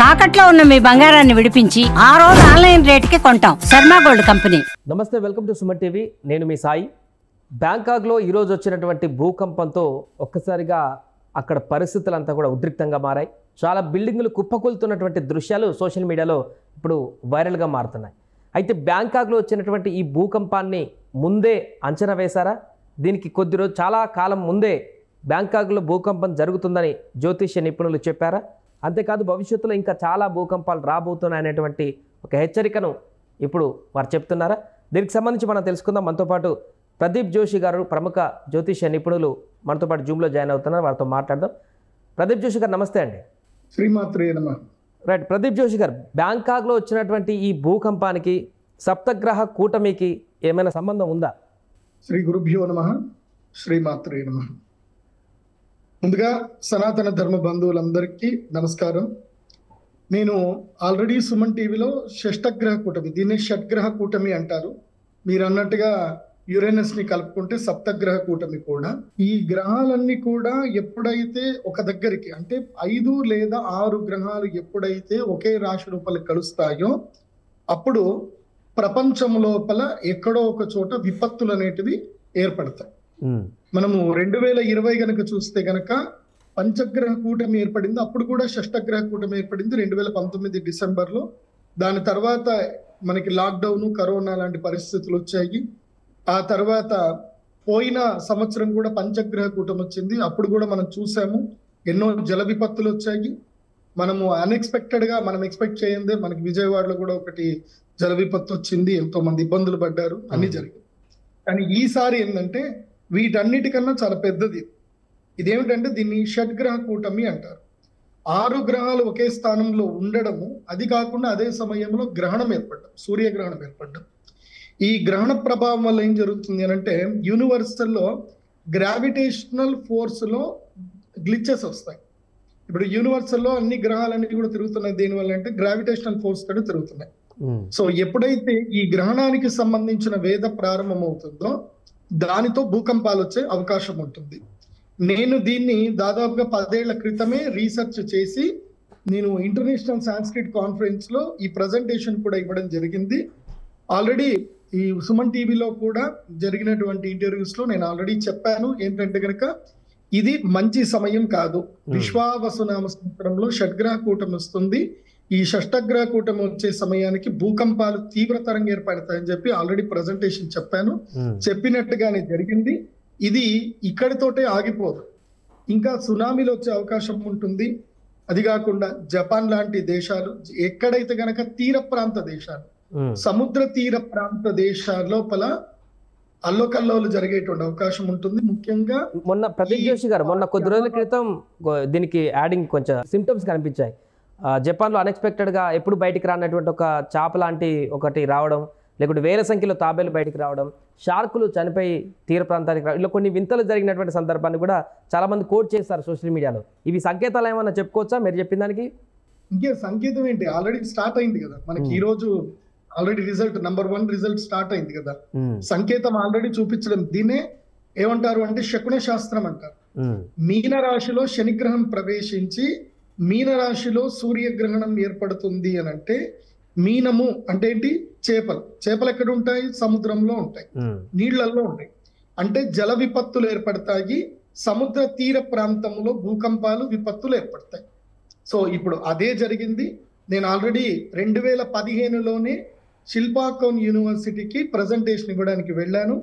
తాకట్లో ఉన్న మీ బంగారాన్ని విడిపించి ఆ రోజు ఆన్లైన్ రేటుకి కొంటాం. Sharma gold company. నమస్తే, వెల్కమ్ టు సుమన్ టీవీ. నేను మీ సాయి. బ్యాంకాక్లో ఈరోజు వచ్చినటువంటి భూకంపంతో ఒక్కసారిగా అక్కడ పరిస్థితులంతా కూడా ఉద్రిక్తంగా మారాయి. చాలా బిల్డింగులు కుప్పకూలుతున్నటువంటి దృశ్యాలు సోషల్ మీడియాలో ఇప్పుడు వైరల్గా మారుతున్నాయి. అయితే బ్యాంకాక్లో వచ్చినటువంటి ఈ భూకంపాన్ని ముందే అంచనా వేశారా? దీనికి కొద్ది రోజు చాలా కాలం ముందే బ్యాంకాక్లో భూకంపం జరుగుతుందని జ్యోతిష్య నిపుణులు చెప్పారా? అంతేకాదు భవిష్యత్తులో ఇంకా చాలా భూకంపాలు రాబోతున్నాయనేటువంటి ఒక హెచ్చరికను ఇప్పుడు వారు చెప్తున్నారా? దీనికి సంబంధించి మనం తెలుసుకుందాం. మనతో పాటు ప్రదీప్ జోషి గారు, ప్రముఖ జ్యోతిష్య నిపుణులు మనతో పాటు జూమ్లో జాయిన్ అవుతున్నారు. వారితో మాట్లాడదాం. ప్రదీప్ జోషి గారు నమస్తే అండి. శ్రీమాత్రే నమః. రైట్, ప్రదీప్ జోషి గారు, బ్యాంకాక్లో వచ్చినటువంటి ఈ భూకంపానికి సప్తగ్రహ కూటమికి ఏమైనా సంబంధం ఉందా? శ్రీ గురుభ్యో నమః. శ్రీమాత్రే నమః. ముందుగా సనాతన ధర్మ బంధువులందరికీ నమస్కారం. నేను ఆల్రెడీ సుమన్ టీవీలో షష్టగ్రహ కూటమి, దీన్ని షడ్గ్రహ కూటమి అంటారు. మీరు అన్నట్టుగా యురేనస్ ని కలుపుకుంటే సప్తగ్రహ కూటమి కూడా. ఈ గ్రహాలన్నీ కూడా ఎప్పుడైతే ఒక దగ్గరికి, అంటే 5 లేదా 6 గ్రహాలు ఎప్పుడైతే ఒకే రాశి లోపల కలుస్తాయో అప్పుడు ప్రపంచం లోపల ఎక్కడో ఒక చోట విపత్తులు అనేటివి ఏర్పడతాయి. మనము 2020 గనక చూస్తే గనక పంచగ్రహ కూటమి ఏర్పడింది. అప్పుడు కూడా షష్టగ్రహ కూటమి ఏర్పడింది 2019 డిసెంబర్లో. దాని తర్వాత మనకి లాక్డౌన్, కరోనా లాంటి పరిస్థితులు వచ్చాయి. ఆ తర్వాత పోయిన సంవత్సరం కూడా పంచగ్రహ కూటమి వచ్చింది. అప్పుడు కూడా మనం చూసాము, ఎన్నో జల విపత్తులు వచ్చాయి. మనము అన్ఎక్స్పెక్టెడ్ గా మనం ఎక్స్పెక్ట్ చేయందే మనకి విజయవాడలో కూడా ఒకటి జల విపత్తు వచ్చింది, ఎంతో మంది ఇబ్బందులు పడ్డారు, అన్ని జరిగాయి. కానీ ఈసారి ఏంటంటే వీటన్నిటికన్నా చాలా పెద్దది. ఇదేమిటంటే దీన్ని షడ్గ్రహ కూటమి అంటారు. 6 గ్రహాలు ఒకే స్థానంలో ఉండడము, అది కాకుండా అదే సమయంలో గ్రహణం ఏర్పడడం, సూర్యగ్రహణం ఏర్పడడం. ఈ గ్రహణ ప్రభావం వల్ల ఏం జరుగుతుంది అంటే యూనివర్సల్లో గ్రావిటేషనల్ ఫోర్స్ లో గ్లిచెస్ వస్తాయి. ఇప్పుడు యూనివర్సల్లో అన్ని గ్రహాలన్నీ కూడా తిరుగుతున్నాయి. దేనివల్ల అంటే గ్రావిటేషనల్ ఫోర్స్ తోటి తిరుగుతున్నాయి. సో ఎప్పుడైతే ఈ గ్రహణానికి సంబంధించిన వేద ప్రారంభం అవుతుందో దానితో భూకంపాలు వచ్చే అవకాశం ఉంటుంది. నేను దీన్ని దాదాపుగా 10 ఏళ్ల క్రితమే రీసెర్చ్ చేసి నేను ఇంటర్నేషనల్ సాంస్క్రిట్ కాన్ఫరెన్స్ లో ఈ ప్రజెంటేషన్ కూడా ఇవ్వడం జరిగింది. ఆల్రెడీ ఈ సుమన్ టీవీలో కూడా జరిగినటువంటి ఇంటర్వ్యూస్ లో నేను ఆల్రెడీ చెప్పాను ఏంటంటే కనుక ఇది మంచి సమయం కాదు. విశ్వావసునామ సంవత్సరంలో షడ్గ్రహ కూటమి వస్తుంది. ఈ షష్టగ్రహ కూటమి వచ్చే సమయానికి భూకంపాలు తీవ్రతరంగా ఏర్పడతాయని చెప్పి ఆల్రెడీ ప్రజెంటేషన్ చెప్పాను. చెప్పినట్టుగానే జరిగింది. ఇది ఇక్కడితోటే ఆగిపోదు, ఇంకా సునామీలు వచ్చే అవకాశం ఉంటుంది. అది కాకుండా జపాన్ లాంటి దేశాలు, ఎక్కడైతే గనక తీర ప్రాంత దేశాలు, సముద్ర తీర ప్రాంత దేశాల లోపల అల్లోకల్లోలు జరిగేటువంటి అవకాశం ఉంటుంది. ముఖ్యంగా మొన్న ప్రదీప్ జోషి గారు, మొన్న కొద్ది రోజుల క్రితం దీనికి యాడింగ్ కొంచెం సిమ్టమ్స్ కనిపించాయి. జపాన్లో అన్ఎక్స్పెక్టెడ్గా ఎప్పుడు బయటికి రానటువంటి ఒక చాప లాంటి ఒకటి రావడం, లేకుంటే వేల సంఖ్యలో తాబేలు బయటికి రావడం, షార్కులు చనిపోయి తీర ప్రాంతానికి రావడం, ఇలా కొన్ని వింతలు జరిగినటువంటి సందర్భాన్ని కూడా చాలా మంది కోట్ చేస్తారు సోషల్ మీడియాలో. ఇవి సంకేతాలు ఏమన్నా చెప్పుకోవచ్చా మీరు చెప్పిన దానికి? ఇంకే సంకేతం ఏంటి, ఆల్రెడీ స్టార్ట్ అయింది కదా మనకి. ఈ రోజు already result number 1 result start అయింది కదా. సంకేతం ఆల్రెడీ చూపించడం. దీన్నే ఏమంటారు అంటే శకున శాస్త్రం అంటారు. మీన రాశిలో శనిగ్రహం ప్రవేశించి మీనరాశిలో సూర్యగ్రహణం ఏర్పడుతుంది అని అంటే, మీనము అంటే ఏంటి? చేపలు. చేపలు ఎక్కడ ఉంటాయి? సముద్రంలో ఉంటాయి, నీళ్లలో ఉంటాయి. అంటే జల విపత్తులు ఏర్పడతాయి. సముద్ర తీర ప్రాంతంలో భూకంపాలు, విపత్తులు ఏర్పడతాయి. సో ఇప్పుడు అదే జరిగింది. నేను ఆల్రెడీ 2015లోనే శిల్పాకోన్ యూనివర్సిటీకి ప్రజెంటేషన్ ఇవ్వడానికి వెళ్ళాను.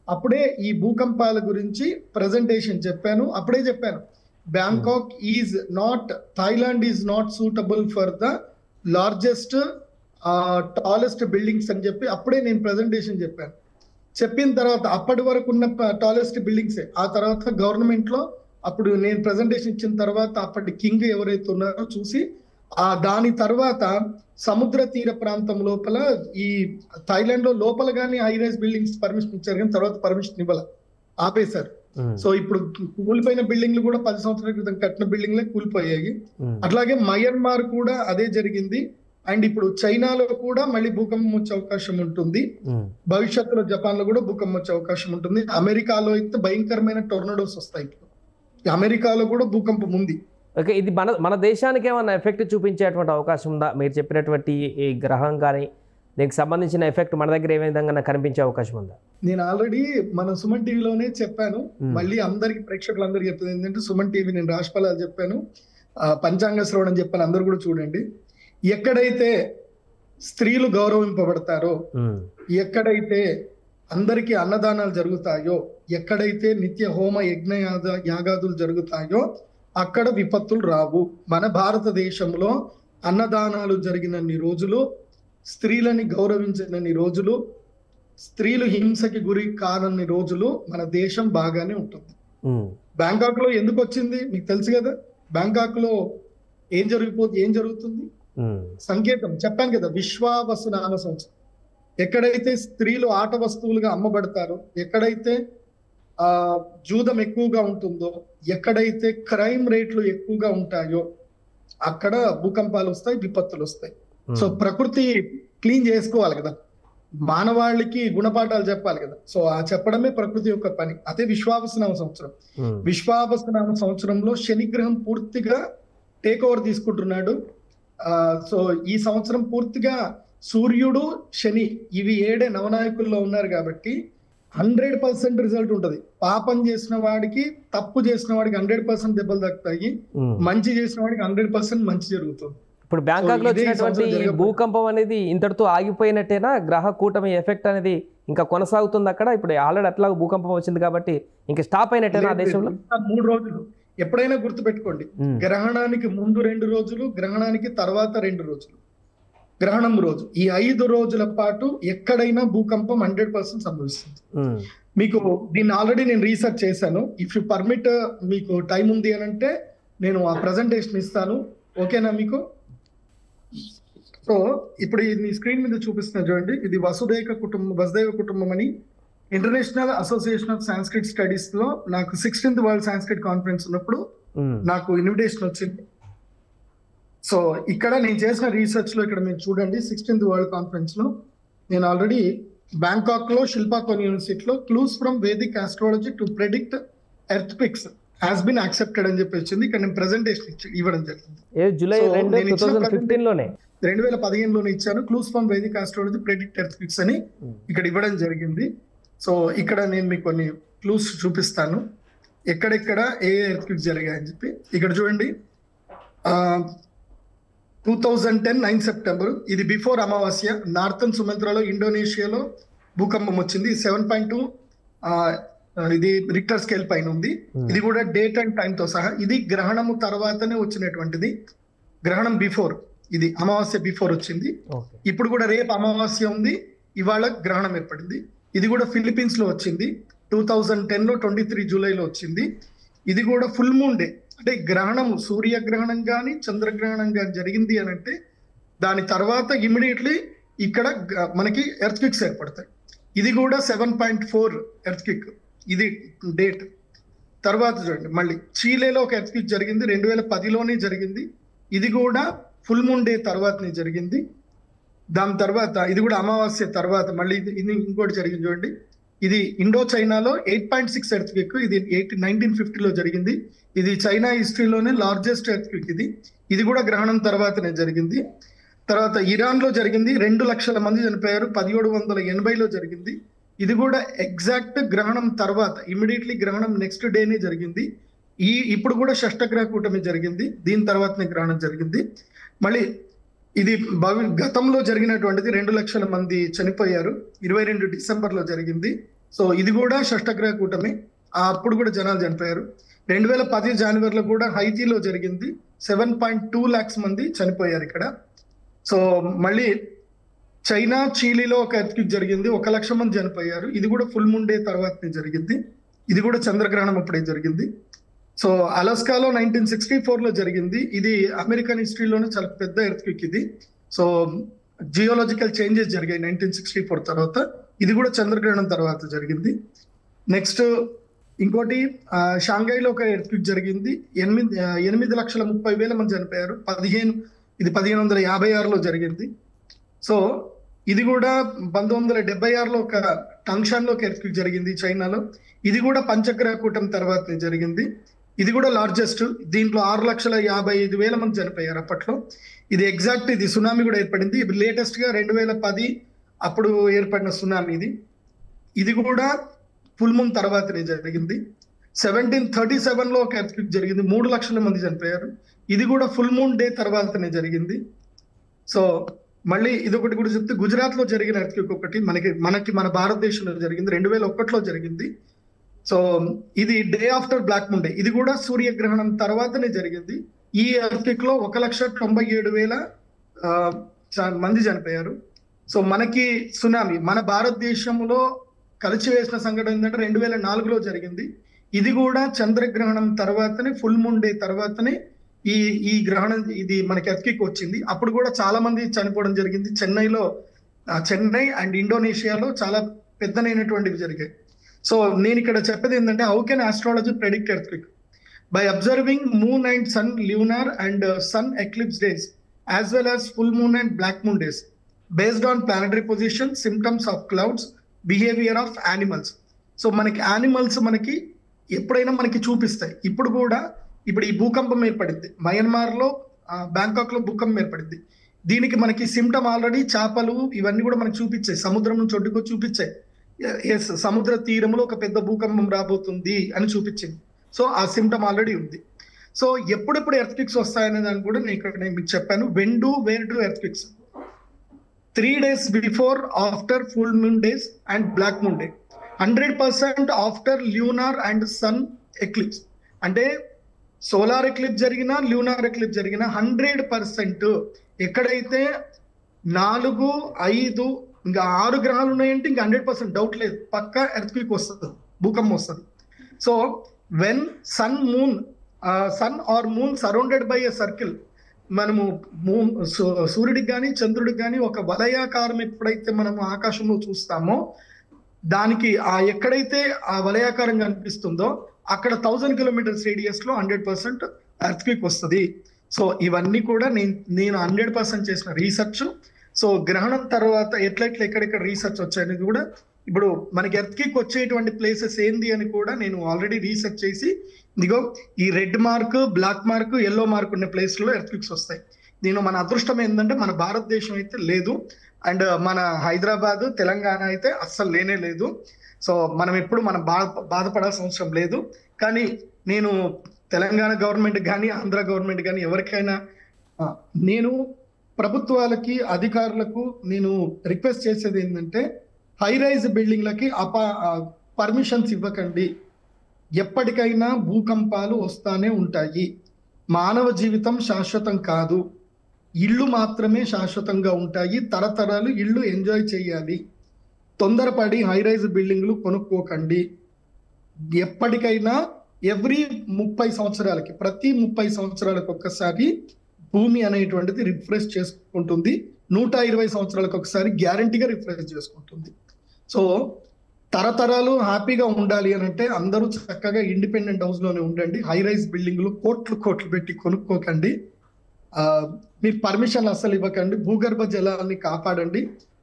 అప్పుడే ఈ భూకంపాల గురించి ప్రజెంటేషన్ చెప్పాను. అప్పుడే చెప్పాను, Bangkok is not, Thailand is not suitable for the largest tallest buildings అని చెప్పి అప్పుడే నేను ప్రజెంటేషన్ చెప్పాను. చెప్పిన తర్వాత అప్పటి వరకు ఉన్న టాలెస్ట్ బిల్డింగ్సే. ఆ తర్వాత గవర్నమెంట్ లో అప్పుడు నేను ప్రజెంటేషన్ ఇచ్చిన తర్వాత అప్పటి కింగ్ ఎవరైతే ఉన్నారో చూసి దాని తర్వాత సముద్ర తీర ప్రాంతం లోపల ఈ థాయిలాండ్ లో లోపల కానీ హై రైజ్ బిల్డింగ్స్ పర్మిషన్ ఇచ్చారు, కానీ తర్వాత పర్మిషన్ ఇవ్వాల, ఆపేశారు. సో ఇప్పుడు కూలిపోయిన బిల్డింగ్లు కూడా 10 సంవత్సరాల క్రితం కట్టిన బిల్డింగ్లే కూలిపోయాయి. అట్లాగే మయన్మార్ కూడా అదే జరిగింది. అండ్ ఇప్పుడు చైనాలో కూడా మళ్ళీ భూకంపం వచ్చే అవకాశం ఉంటుంది. భవిష్యత్తులో జపాన్ లో కూడా భూకంపం వచ్చే అవకాశం ఉంటుంది. అమెరికాలో అయితే భయంకరమైన టొర్నడోస్ వస్తాయి. ఇప్పుడు అమెరికాలో కూడా భూకంపం ఉంది. ఓకే, ఇది మన దేశానికి ఏమన్నా ఎఫెక్ట్ చూపించేటువంటి అవకాశం ఉందా? మీరు చెప్పినటువంటి ఈ గ్రహం కానీ దీనికి సంబంధించిన ఎఫెక్ట్ మన దగ్గర ఏ విధంగా కనిపించే అవకాశం ఉందా? నేను ఆల్రెడీ మన సుమన్ టీవీలోనే చెప్పాను. మళ్ళీ అందరికి ప్రేక్షకులందరికీ చెప్పింది ఏంటంటే, సుమన్ టీవీ నేను రాశిఫలాలు చెప్పాను, పంచాంగ శ్రవణం చెప్పాను, అందరు కూడా చూడండి. ఎక్కడైతే స్త్రీలు గౌరవింపబడతారో, ఎక్కడైతే అందరికీ అన్నదానాలు జరుగుతాయో, ఎక్కడైతే నిత్య హోమ యజ్ఞ యాగాదులు జరుగుతాయో అక్కడ విపత్తులు రావు. మన భారతదేశంలో అన్నదానాలు జరిగినన్ని రోజులు, స్త్రీలని గౌరవించినన్ని రోజులు, స్త్రీలు హింసకి గురి కానన్ని రోజులు మన దేశం బాగానే ఉంటుంది. బ్యాంకాక్ లో ఎందుకు వచ్చింది మీకు తెలుసు కదా. బ్యాంకాక్ లో ఏం జరుగుతుంది సంకేతం చెప్పాను కదా, విశ్వావసునామ సంవత్సరం. ఎక్కడైతే స్త్రీలు ఆట వస్తువులుగా అమ్మబడతారో, ఎక్కడైతే జూదం ఎక్కువగా ఉంటుందో, ఎక్కడైతే క్రైమ్ రేట్లు ఎక్కువగా ఉంటాయో అక్కడ భూకంపాలు వస్తాయి, విపత్తులు వస్తాయి. సో ప్రకృతి క్లీన్ చేసుకోవాలి కదా, మానవాళికి గుణపాఠాలు చెప్పాలి కదా. సో ఆ చెప్పడమే ప్రకృతి యొక్క పని. అదే విశ్వావసునామ సంవత్సరం. విశ్వావసునామ సంవత్సరంలో శనిగ్రహం పూర్తిగా టేక్ ఓవర్ తీసుకుంటున్నాడు. సో ఈ సంవత్సరం పూర్తిగా సూర్యుడు శని ఇవి 7 నవనాయకుల్లో ఉన్నారు కాబట్టి 100% రిజల్ట్ ఉంటది. పాపం చేసిన వాడికి, తప్పు చేసిన వాడికి 100% దెబ్బలు తగ్గుతాయి, మంచి చేసిన వాడికి 100% మంచి జరుగుతుంది. ఇప్పుడు బ్యాంకాక్ లో వచ్చినటువంటి భూకంపం అనేది ఇంతటితో ఆగిపోయినట్టేనా? గ్రహ కూటమి ఎఫెక్ట్ అనేది ఇంకా కొనసాగుతుంది అక్కడ? ఇప్పుడు ఆల్రెడీ అట్లా భూకంపం వచ్చింది కాబట్టి ఇంకా స్టాప్ అయినట్టేనా ఆ దేశంలో? 3 రోజులు ఎప్పుడైనా గుర్తు పెట్టుకోండి. గ్రహణానికి ముందు 2 రోజులు, గ్రహణానికి తర్వాత 2 రోజులు, గ్రహణం రోజు, ఈ 5 రోజుల పాటు ఎక్కడైనా భూకంపం 100% సంభవిస్తుంది. మీకు దీన్ని ఆల్రెడీ నేను రీసెర్చ్ చేశాను. ఇఫ్ యు పర్మిట్, మీకు టైం ఉంది అని అంటే నేను ఆ ప్రజెంటేషన్ ఇస్తాను, ఓకేనా మీకు? సో ఇప్పుడు ఇది స్క్రీన్ మీద చూపిస్తున్నా చూడండి. ఇది వసుదైవ కుటుంబం అని international association of Sanskrit studies లో నాకు 16th వరల్డ్ సాంస్క్రిట్ కాన్ఫరెన్స్ ఉన్నప్పుడు నాకు ఇన్విటేషన్ వచ్చింది. సో ఇక్కడ నేను చేసిన రీసెర్చ్ లో ఇక్కడ మీరు చూడండి, 16th వరల్డ్ కాన్ఫరెన్స్ లో నేను ఆల్రెడీ బ్యాంకాక్ లో శిల్పాకోన్ యూనివర్సిటీలో clues from Vedic astrology to predict earthquakes has been accepted అని చెప్పి వచ్చింది. ఇక్కడ నేను ప్రెజెంటేషన్ ఇవ్వడం జరిగింది. జూలై 2015లోనే ఇచ్చాను. Clues from Vedic astrology predict earthquakes అని ఇక్కడ ఇవ్వడం జరిగింది. సో ఇక్కడ నేను మీకు కొన్ని క్లూస్ చూపిస్తాను, ఎక్కడెక్కడ ఏ ఎర్త్ పిక్స్ జరిగాయని చెప్పి. ఇక్కడ చూడండి, 2010 9 సెప్టెంబర్, ఇది బిఫోర్ అమావాస్య, నార్థన్ సుమంత్రాలో ఇండోనేషియాలో భూకంపం వచ్చింది. 7.2 ఇది రిక్టర్ స్కేల్ పైన ఉంది. ఇది కూడా డేట్ అండ్ టైం తో సహా. ఇది గ్రహణము తర్వాతనే వచ్చినటువంటిది, గ్రహణం బిఫోర్, ఇది అమావాస్య బిఫోర్ వచ్చింది. ఇప్పుడు కూడా రేపు అమావాస్య ఉంది, ఇవాళ గ్రహణం ఏర్పడింది. ఇది కూడా ఫిలిప్పీన్స్ లో వచ్చింది, 2010లో 23 జూలైలో వచ్చింది. ఇది కూడా ఫుల్ మూన్ డే, అంటే గ్రహణం, సూర్యగ్రహణం కానీ చంద్రగ్రహణం కానీ జరిగింది అని అంటే దాని తర్వాత ఇమీడియట్లీ ఇక్కడ మనకి ఎర్త్ క్విక్స్ ఏర్పడతాయి. ఇది కూడా 7.4 ఎర్త్ క్విక్, ఇది డేట్. తర్వాత చూడండి, మళ్ళీ చీలేలో ఒక ఎర్త్ క్విక్ జరిగింది, 2010లోనే జరిగింది. ఇది కూడా ఫుల్ మూన్ డే తర్వాతనే జరిగింది. దాని తర్వాత ఇది కూడా అమావాస్య తర్వాత మళ్ళీ ఇది ఇంకోటి జరిగింది చూడండి. ఇది ఇండో చైనాలో 8.6 ఎర్త్ క్విక్, ఇది 1950లో జరిగింది. ఇది చైనా హిస్టరీలోనే లార్జెస్ట్ ఎర్త్ క్విక్ ఇది. ఇది కూడా గ్రహణం తర్వాతనే జరిగింది. తర్వాత ఇరాన్ లో జరిగింది, 2 లక్షల మంది చనిపోయారు, 1780లో జరిగింది. ఇది కూడా ఎగ్జాక్ట్ గ్రహణం తర్వాత, ఇమీడియట్లీ గ్రహణం నెక్స్ట్ డేనే జరిగింది. ఇప్పుడు కూడా షష్టగ్రహ కూటమి జరిగింది, దీని తర్వాతనే గ్రహణం జరిగింది. మళ్ళీ ఇది గతంలో జరిగినటువంటిది, 2 లక్షల మంది చనిపోయారు, 22 డిసెంబర్లో జరిగింది. సో ఇది కూడా షష్టగ్రహ కూటమి, అప్పుడు కూడా జనాలు చనిపోయారు. 2010 జనవరిలో కూడా హైతీలో జరిగింది, 7.2 lakhs మంది చనిపోయారు ఇక్కడ. సో మళ్ళీ చైనా చీలీలో ఒక ఎర్త్క్వేక్ జరిగింది, 1 లక్ష మంది చనిపోయారు. ఇది కూడా ఫుల్ మూన్ డే తర్వాతనే జరిగింది. ఇది కూడా చంద్రగ్రహణం అప్పుడే జరిగింది. సో అలాస్కాలో 1964లో జరిగింది. ఇది అమెరికన్ హిస్టరీలోనే చాలా పెద్ద ఎర్త్క్వేక్ ఇది. సో జియోలాజికల్ చేంజెస్ జరిగాయి 1964 తర్వాత. ఇది కూడా చంద్రగ్రహణం తర్వాత జరిగింది. నెక్స్ట్ ఇంకోటి షాంఘైలో ఒక ఎర్త్క్వేక్ జరిగింది, 8,30,30,000 మంది చనిపోయారు. ఇది 1556లో జరిగింది. సో ఇది కూడా 1976లో ఒక టంగ్షాన్లో ఒక ఎర్త్క్వేక్ జరిగింది చైనాలో. ఇది కూడా పంచగ్రహ కూటమి తర్వాతనే జరిగింది. ఇది కూడా లార్జెస్ట్. దీంట్లో 6,55,000 మంది చనిపోయారు అప్పట్లో. ఇది ఎగ్జాక్ట్, ఇది సునామీ కూడా ఏర్పడింది. ఇప్పుడు లేటెస్ట్ గా 2010 అప్పుడు ఏర్పడిన సునామీ ఇది. ఇది కూడా ఫుల్ మూన్ తర్వాతనే జరిగింది. 1737లో ఒక ఎర్త్క్వేక్ జరిగింది, 3 లక్షల మంది చనిపోయారు. ఇది కూడా ఫుల్ మూన్ డే తర్వాతనే జరిగింది. సో మళ్ళీ ఇది ఒకటి కూడా చెప్తే, గుజరాత్ లో జరిగిన ఎర్త్క్వేక్ ఒకటి మన భారతదేశంలో జరిగింది, 2001లో జరిగింది. సో ఇది day after black moon day. ఇది కూడా సూర్యగ్రహణం తర్వాతనే జరిగింది. ఈ ఎర్త్క్వేక్ లో 1,97,000 మంది చనిపోయారు. సో మనకి సునామీ మన భారతదేశంలో కలిసివేసిన సంఘటన ఏంటంటే 2004లో జరిగింది. ఇది కూడా చంద్రగ్రహణం తర్వాతనే, ఫుల్ మూన్ డే తర్వాతనే ఈ గ్రహణం, ఇది మనకి ఎర్త్క్వేక్ వచ్చింది. అప్పుడు కూడా చాలా మంది చనిపోవడం జరిగింది. చెన్నై అండ్ ఇండోనేషియాలో చాలా పెద్దనైనటువంటివి జరిగాయి. సో నేను ఇక్కడ చెప్పేది ఏంటంటే, how can astrology predict earthquake? By observing moon and sun lunar and sun eclipse days as well as full moon and black moon days based on planetary position, symptoms of clouds, behaviour of animals. So మనకి animals మనకి ఎప్పుడైనా మనకి చూపిస్తాయి. ఇప్పుడు ఈ భూకంపం ఏర్పడింది మయన్మార్లో, Bangkok లో భూకంపం ఏర్పడింది. దీనికి మనకి సిమ్టమ్ ఆల్రెడీ చేపలు ఇవన్నీ కూడా మనకి చూపించాయి, సముద్రం నుంచి ఒడ్డుకొచ్చి చూపించాయి. ఎస్, సముద్ర తీరంలో ఒక పెద్ద భూకంపం రాబోతుంది అని చూపించింది. సో ఆ సిమ్టమ్ ఆల్రెడీ ఉంది. సో ఎప్పుడెప్పుడు ఎర్త్క్వేక్స్ వస్తాయనే దాన్ని కూడా నేను మీకు చెప్పాను. Where do earthquakes 3 days before, after full moon days and black moon day. 100% after lunar and sun eclipse. అంటే సోలార్ ఎక్లిప్స్ జరిగినా, ల్యూనార్ ఎక్లిప్స్ జరిగినా 100% ఎక్కడైతే 4, 5 ఇంకా 6 గ్రహాలు ఉన్నాయంటే ఇంకా 100% డౌట్ లేదు, పక్కా ఎర్త్క్వేక్ వస్తుంది, భూకంపం వస్తుంది. So when sun or moon surrounded by a circle, మనము సూర్యుడికి కానీ చంద్రుడికి కానీ ఒక వలయాకారం ఎప్పుడైతే మనము ఆకాశంలో చూస్తామో, దానికి ఎక్కడైతే ఆ వలయాకారం కనిపిస్తుందో అక్కడ 1000 kilometers రేడియస్ లో 100% ఎర్త్క్వేక్ వస్తుంది. సో ఇవన్నీ కూడా నేను 100% చేసిన రీసెర్చ్. సో గ్రహణం తర్వాత ఎక్కడెక్కడ రీసెర్చ్ వచ్చాయనేది కూడా, ఇప్పుడు మనకి ఎర్త్క్వేక్ వచ్చేటువంటి ప్లేసెస్ ఏంది అని కూడా నేను ఆల్రెడీ రీసెర్చ్ చేసి, ఇదిగో ఈ red mark, black mark, yellow mark ఉన్న ప్లేస్లో ఎర్త్క్వేక్స్ వస్తాయి. మన అదృష్టం ఏంటంటే మన భారతదేశం అయితే లేదు, అండ్ మన హైదరాబాద్, తెలంగాణ అయితే అస్సలు లేనే లేదు. సో మనం బాధపడాల్సిన అవసరం లేదు. కానీ నేను తెలంగాణ గవర్నమెంట్ కానీ, ఆంధ్ర గవర్నమెంట్ కానీ, ఎవరికైనా నేను ప్రభుత్వాలకి, అధికారులకు నేను రిక్వెస్ట్ చేసేది ఏంటంటే, హై రైజ్ బిల్డింగ్లకి పర్మిషన్స్ ఇవ్వకండి. ఎప్పటికైనా భూకంపాలు వస్తానే ఉంటాయి. మానవ జీవితం శాశ్వతం కాదు, ఇళ్ళు మాత్రమే శాశ్వతంగా ఉంటాయి. తరతరాలు ఇళ్ళు ఎంజాయ్ చేయాలి. తొందరపడి హై రైజ్ బిల్డింగ్లు కొనుక్కోకండి. ఎప్పటికైనా ప్రతి 30 సంవత్సరాలకు ఒక్కసారి భూమి అనేటువంటిది రిఫ్రెష్ చేసుకుంటుంది. 120 సంవత్సరాలకు ఒకసారి గ్యారంటీగా రిఫ్రెష్ చేసుకుంటుంది. సో తరతరాలు హ్యాపీగా ఉండాలి అని అంటే అందరూ చక్కగా ఇండిపెండెంట్ హౌస్ లోనే ఉండండి. హై రైజ్ బిల్డింగ్లు కోట్లు పెట్టి కొనుక్కోకండి. మీరు పర్మిషన్లు అస్సలు ఇవ్వకండి. భూగర్భ జలాన్ని కాపాడండి.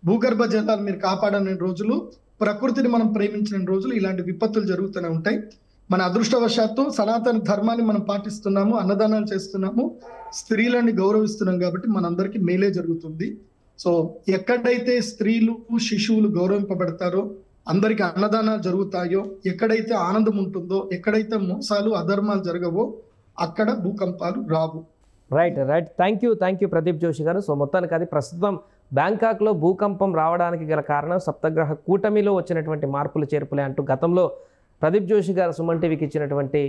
భూగర్భ జలాలు మీరు కాపాడని రోజులు, ప్రకృతిని మనం ప్రేమించిన రోజులు ఇలాంటి విపత్తులు జరుగుతూనే ఉంటాయి. మన అదృష్టవశాత్తు సనాతన ధర్మాన్ని మనం పాటిస్తున్నాము, అన్నదానాలు చేస్తున్నాము, స్త్రీలని గౌరవిస్తున్నాం కాబట్టి మనందరికీ మేలే జరుగుతుంది. సో ఎక్కడైతే స్త్రీలు, శిశువులు గౌరవింపబడతారో, అందరికి అన్నదానాలు జరుగుతాయో, ఎక్కడైతే ఆనందం ఉంటుందో, ఎక్కడైతే మోసాలు, అధర్మాలు జరగవో అక్కడ భూకంపాలు రావు. Right. Thank you Pradeep Joshi garu. So మొత్తానికి అది ప్రస్తుతం బ్యాంకాక్లో భూకంపం రావడానికి గల కారణం సప్తగ్రహ కూటమిలో వచ్చినటువంటి మార్పులు చేర్పులే అంటూ గతంలో ప్రదీప్ జోషి గారు సుమన్ టీవీకి ఇచ్చినటువంటి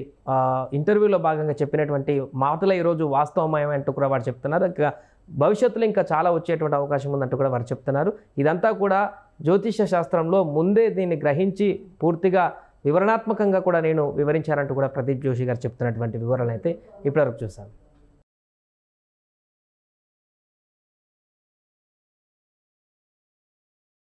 ఇంటర్వ్యూలో భాగంగా చెప్పినటువంటి మాటలు ఈరోజు వాస్తవమయం అంటూ కూడా వారు చెప్తున్నారు. ఇంకా భవిష్యత్తులో ఇంకా చాలా వచ్చేటువంటి అవకాశం ఉందంటూ కూడా వారు చెప్తున్నారు. ఇదంతా కూడా జ్యోతిష శాస్త్రంలో ముందే దీన్ని గ్రహించి పూర్తిగా వివరణాత్మకంగా కూడా నేను వివరించారంటూ కూడా ప్రదీప్ జోషి గారు చెప్తున్నటువంటి వివరాలు అయితే ఇప్పటివరకు చూశాను.